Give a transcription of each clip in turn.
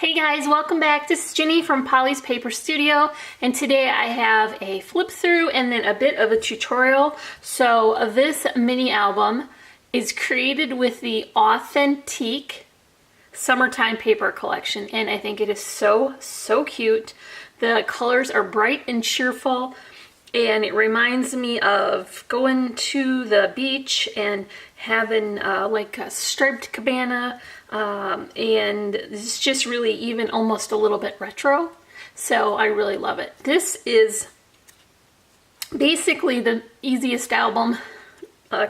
Hey guys, welcome back. This is Jenny from Polly's Paper Studio, and today I have a flip through and then a bit of a tutorial. So this mini album is created with the Authentique Summertime Paper Collection, and I think it is so cute. The colors are bright and cheerful, and it reminds me of going to the beach and having like a striped cabana, and it's just really even almost a little bit retro. So I really love it. This is basically the easiest album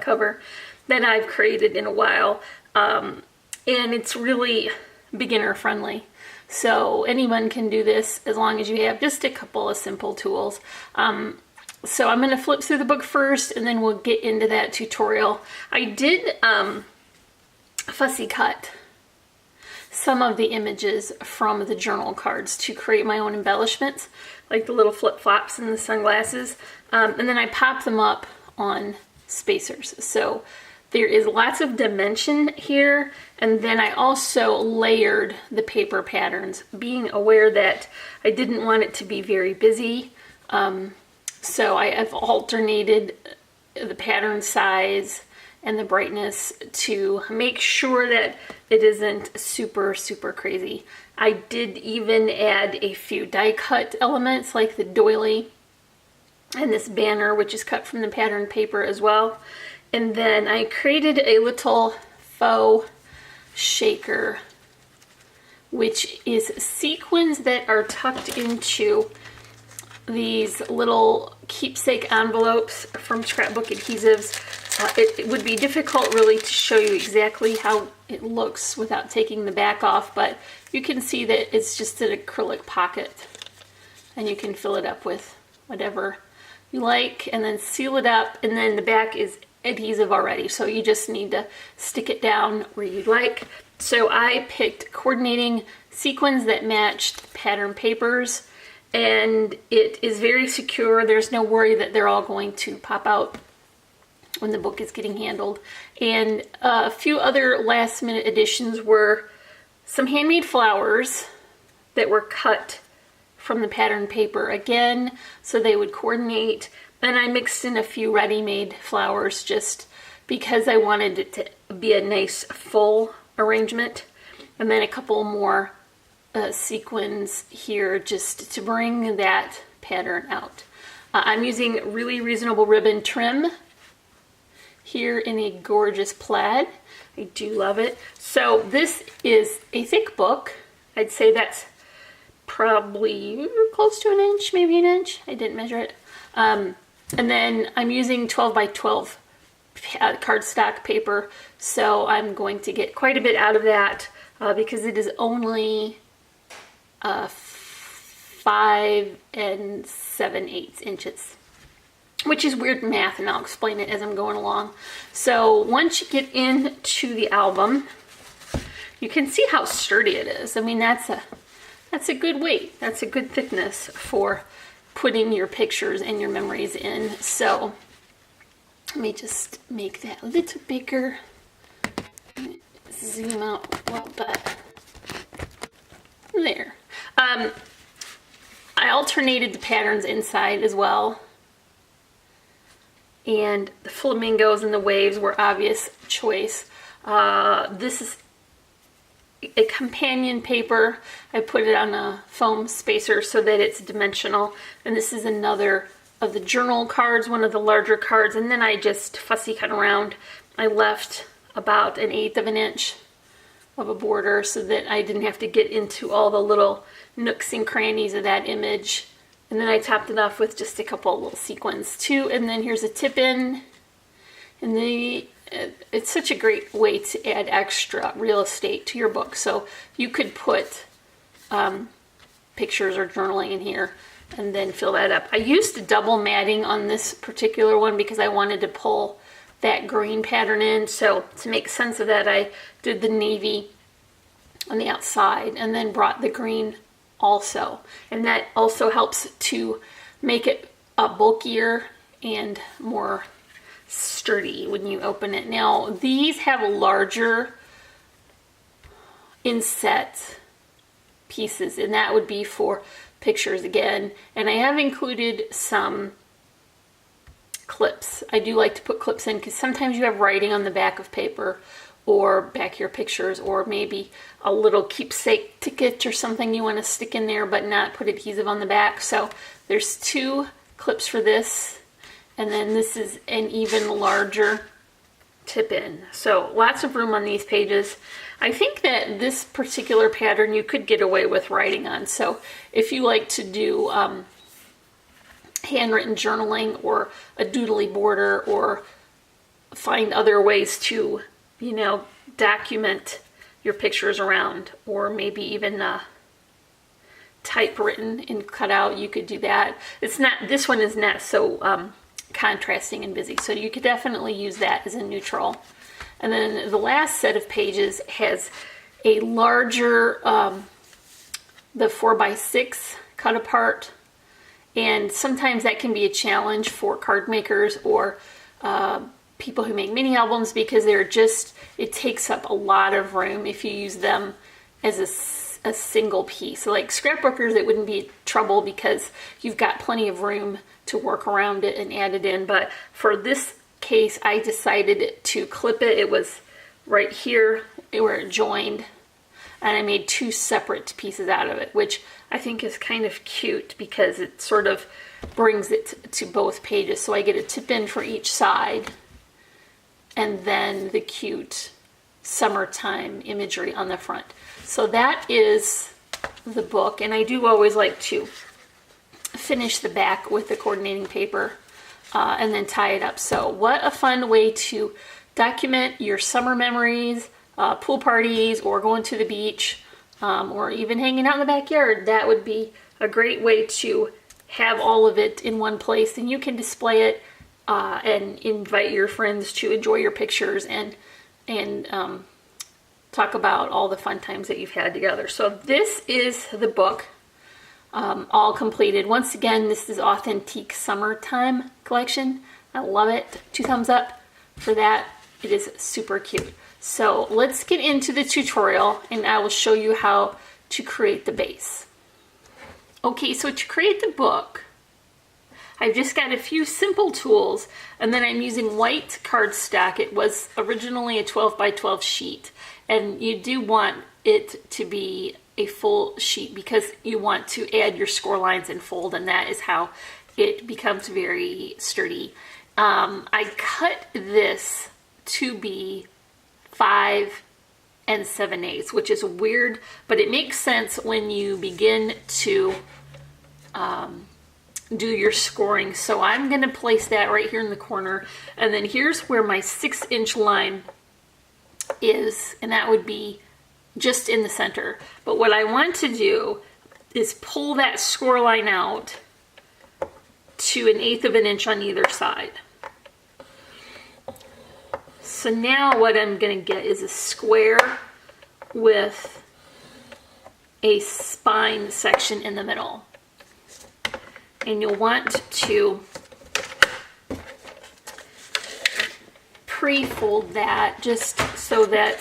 cover that I've created in a while, and it's really beginner friendly. So anyone can do this as long as you have just a couple of simple tools. So I'm going to flip through the book first, and then we'll get into that tutorial. I did fussy cut some of the images from the journal cards to create my own embellishments, like the little flip-flops and the sunglasses, and then I pop them up on spacers. So there is lots of dimension here, and then I also layered the paper patterns, being aware that I didn't want it to be very busy. So I have alternated the pattern size and the brightness to make sure that it isn't super crazy. I did even add a few die cut elements like the doily and this banner, which is cut from the pattern paper as well. And then I created a little faux shaker, which is sequins that are tucked into these little keepsake envelopes from Scrapbook adhesives. It would be difficult really to show you exactly how it looks without taking the back off, but you can see that it's just an acrylic pocket, and you can fill it up with whatever you like and then seal it up, and then the back is adhesive already, so you just need to stick it down where you'd like. So I picked coordinating sequins that matched pattern papers, and it is very secure. There's no worry that they're all going to pop out when the book is getting handled. And a few other last minute additions were some handmade flowers that were cut from the pattern paper again, so they would coordinate. And I mixed in a few ready-made flowers just because I wanted it to be a nice full arrangement. And then a couple more sequins here just to bring that pattern out. I'm using really reasonable ribbon trim here in a gorgeous plaid. I do love it. So this is a thick book. I'd say that's probably close to an inch, maybe an inch. I didn't measure it. And then I'm using 12 by 12 cardstock paper, so I'm going to get quite a bit out of that because it is only 5 7/8 inches, which is weird math, and I'll explain it as I'm going along. So once you get into the album, you can see how sturdy it is. I mean, that's a good weight. That's a good thickness for putting your pictures and your memories in. So let me just make that a little bigger. Zoom out a little bit. There. I alternated the patterns inside as well, and the flamingos and the waves were obvious choice. This is a companion paper. I put it on a foam spacer so that it's dimensional, and this is another of the journal cards, one of the larger cards, and then I just fussy cut around. I left about 1/8 of an inch of a border so that I didn't have to get into all the little nooks and crannies of that image. And then I topped it off with just a couple little sequins too. And then here's a tip in. And it's such a great way to add extra real estate to your book. So you could put pictures or journaling in here and then fill that up. I used double matting on this particular one because I wanted to pull that green pattern in. So to make sense of that, I did the navy on the outside and then brought the green also. And that also helps to make it bulkier and more sturdy when you open it. Now, these have a larger inset pieces, and that would be for pictures again. And I have included some clips. I do like to put clips in because sometimes you have writing on the back of paper or back of your pictures, or maybe a little keepsake ticket or something you want to stick in there but not put adhesive on the back. So there's 2 clips for this, and then this is an even larger tip in. So lots of room on these pages. I think that this particular pattern you could get away with writing on. So if you like to do handwritten journaling or a doodly border, or find other ways to, you know, document your pictures around, or maybe even typewritten and cut out, you could do that. It's not, this one is not so contrasting and busy, so you could definitely use that as a neutral. And then the last set of pages has a larger, the 4x6 cut apart, and sometimes that can be a challenge for card makers or people who make mini albums, because they're just, it takes up a lot of room if you use them as a single piece. So like scrapbookers, it wouldn't be trouble because you've got plenty of room to work around it and add it in. But for this case, I decided to clip it. It was right here where it joined, and I made 2 separate pieces out of it, which I think is kind of cute because it sort of brings it to both pages. So I get a tip in for each side, and then the cute summertime imagery on the front. So that is the book, and I do always like to finish the back with the coordinating paper and then tie it up. So what a fun way to document your summer memories, pool parties, or going to the beach, or even hanging out in the backyard. That would be a great way to have all of it in one place, and you can display it and invite your friends to enjoy your pictures and talk about all the fun times that you've had together. So this is the book, all completed. Once again, this is Authentique Summertime Collection. I love it. 2 thumbs up for that. It is super cute. So let's get into the tutorial, and I will show you how to create the base. Okay, so to create the book, I've just got a few simple tools, and then I'm using white cardstock. It was originally a 12 by 12 sheet, and you do want it to be a full sheet because you want to add your score lines and fold, and that is how it becomes very sturdy. I cut this to be 5 7/8, which is weird, but it makes sense when you begin to do your scoring. So I'm going to place that right here in the corner, and then here's where my 6-inch line is, and that would be just in the center. But what I want to do is pull that score line out to 1/8 of an inch on either side. So now what I'm going to get is a square with a spine section in the middle. And you'll want to pre-fold that just so that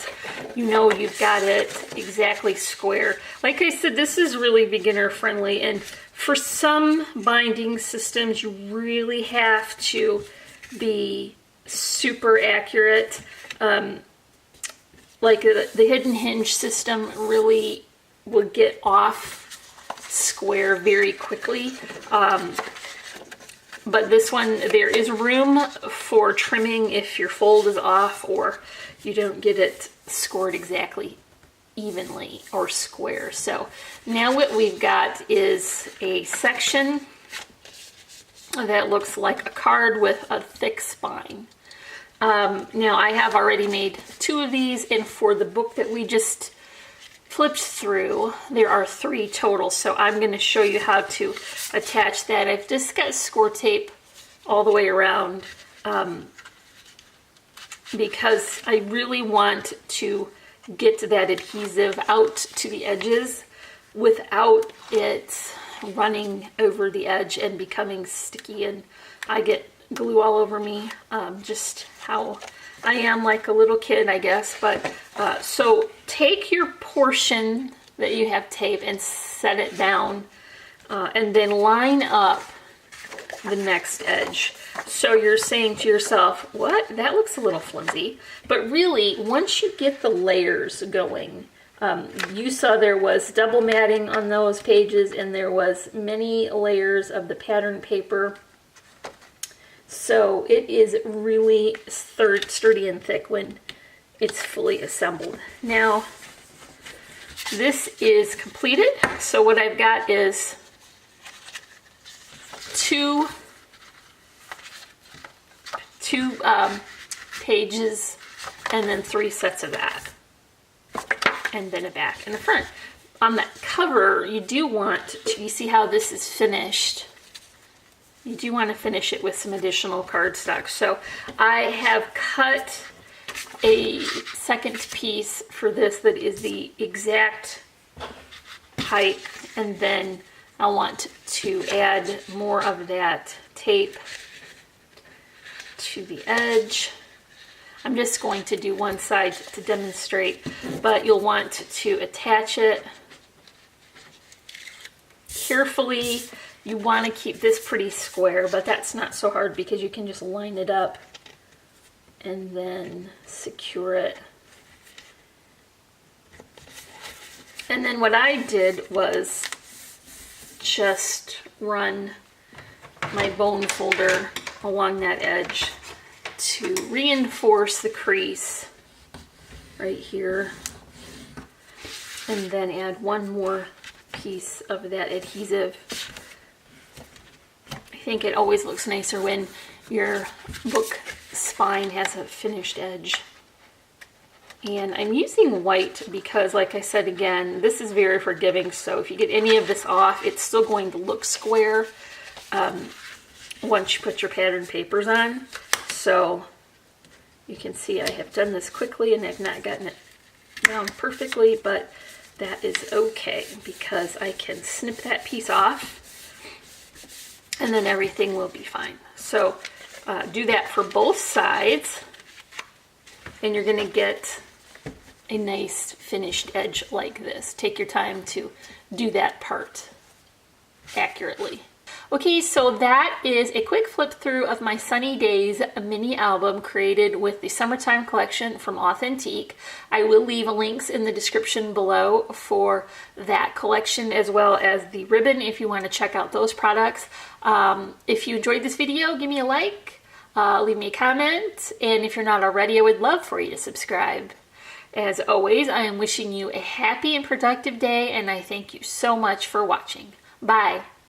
you know you've got it exactly square. Like I said, this is really beginner friendly, and for some binding systems you really have to be super accurate. Like the hidden hinge system really will get off square very quickly. But this one, there is room for trimming if your fold is off or you don't get it scored exactly evenly or square. So now what we've got is a section that looks like a card with a thick spine. Now I have already made 2 of these, and for the book that we just flipped through, there are 3 total. So I'm going to show you how to attach that. I've just got score tape all the way around because I really want to get that adhesive out to the edges without it running over the edge and becoming sticky, and I get glue all over me, just how I am, like a little kid, I guess. But so take your portion that you have tape and set it down, and then line up the next edge. So you're saying to yourself, what? That looks a little flimsy. But really, once you get the layers going, you saw there was double matting on those pages, and there was many layers of the pattern paper. So it is really sturdy and thick when it's fully assembled. Now, this is completed. So what I've got is two pages and then 3 sets of that, and then a back and a front. On that cover, you do want to, you see how this is finished, you do want to finish it with some additional cardstock. So I have cut a second piece for this that is the exact height, and then I want to add more of that tape to the edge. I'm just going to do one side to demonstrate, but you'll want to attach it carefully. You want to keep this pretty square, but that's not so hard because you can just line it up and then secure it. And then what I did was just run my bone folder along that edge to reinforce the crease right here, and then add one more piece of that adhesive. I think it always looks nicer when your book spine has a finished edge. And I'm using white because, like I said again, this is very forgiving, so if you get any of this off, it's still going to look square once you put your pattern papers on. So you can see I have done this quickly and I've not gotten it down perfectly, but that is okay because I can snip that piece off and then everything will be fine. So do that for both sides, and you're going to get a nice finished edge like this. Take your time to do that part accurately. Okay, so that is a quick flip through of my Sunny Days mini album created with the Summertime collection from Authentique. I will leave links in the description below for that collection as well as the ribbon if you want to check out those products. If you enjoyed this video, give me a like, leave me a comment, and if you're not already, I would love for you to subscribe. As always, I am wishing you a happy and productive day, and I thank you so much for watching. Bye.